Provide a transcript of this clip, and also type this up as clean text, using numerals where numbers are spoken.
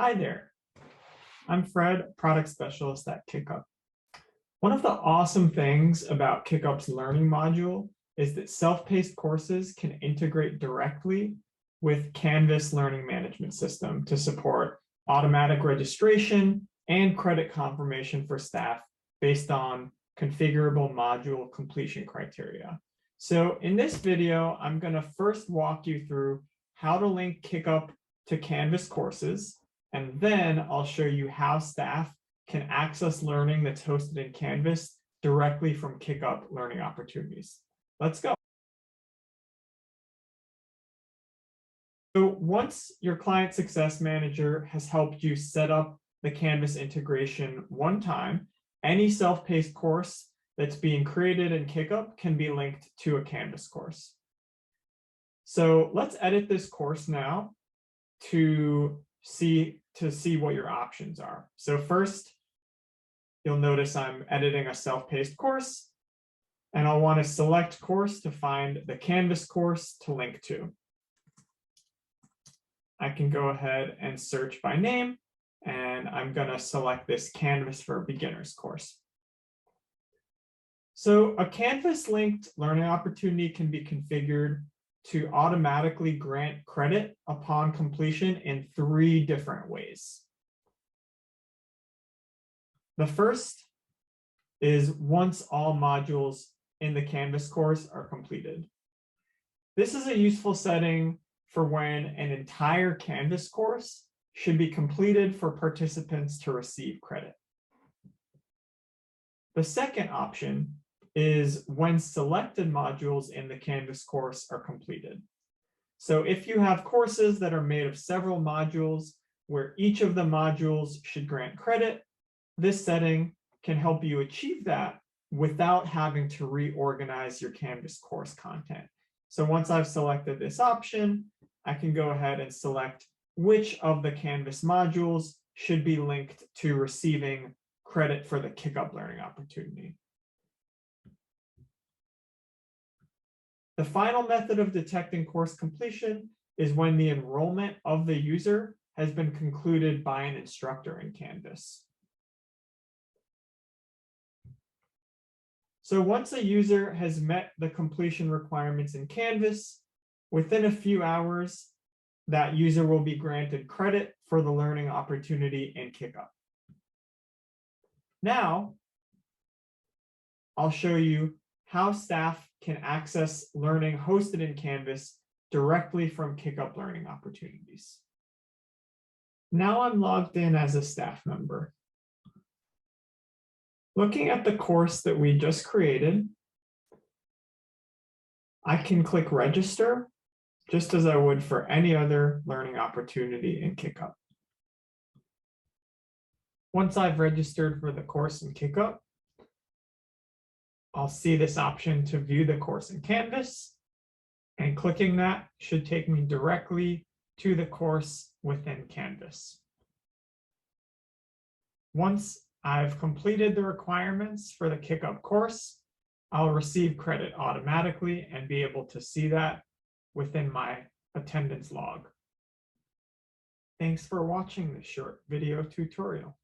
Hi there, I'm Fred, Product Specialist at KickUp. One of the awesome things about KickUp's Learning module is that self-paced courses can integrate directly with Canvas Learning Management System to support automatic registration and credit confirmation for staff based on configurable module completion criteria. So in this video, I'm going to first walk you through how to link KickUp to Canvas courses, and then I'll show you how staff can access learning that's hosted in Canvas directly from KickUp Learning Opportunities. Let's go. So once your Client Success Manager has helped you set up the Canvas integration one time, any self-paced course that's being created in KickUp can be linked to a Canvas course. So let's edit this course now to see what your options are. So first, you'll notice I'm editing a self-paced course, and I'll want to select course to find the Canvas course to link to. I can go ahead and search by name, and I'm going to select this Canvas for Beginners course. So a Canvas linked learning opportunity can be configured to automatically grant credit upon completion in 3 different ways. The first is once all modules in the Canvas course are completed. This is a useful setting for when an entire Canvas course should be completed for participants to receive credit. The second option is when selected modules in the Canvas course are completed. So if you have courses that are made of several modules where each of the modules should grant credit, this setting can help you achieve that without having to reorganize your Canvas course content. So once I've selected this option, I can go ahead and select which of the Canvas modules should be linked to receiving credit for the KickUp Learning opportunity. The final method of detecting course completion is when the enrollment of the user has been concluded by an instructor in Canvas. So once a user has met the completion requirements in Canvas, within a few hours, that user will be granted credit for the learning opportunity in KickUp. Now, I'll show you how staff can access learning hosted in Canvas directly from KickUp Learning Opportunities. Now I'm logged in as a staff member. Looking at the course that we just created, I can click register just as I would for any other learning opportunity in KickUp. Once I've registered for the course in KickUp, I'll see this option to view the course in Canvas, and clicking that should take me directly to the course within Canvas. Once I've completed the requirements for the KickUp course, I'll receive credit automatically and be able to see that within my attendance log. Thanks for watching this short video tutorial.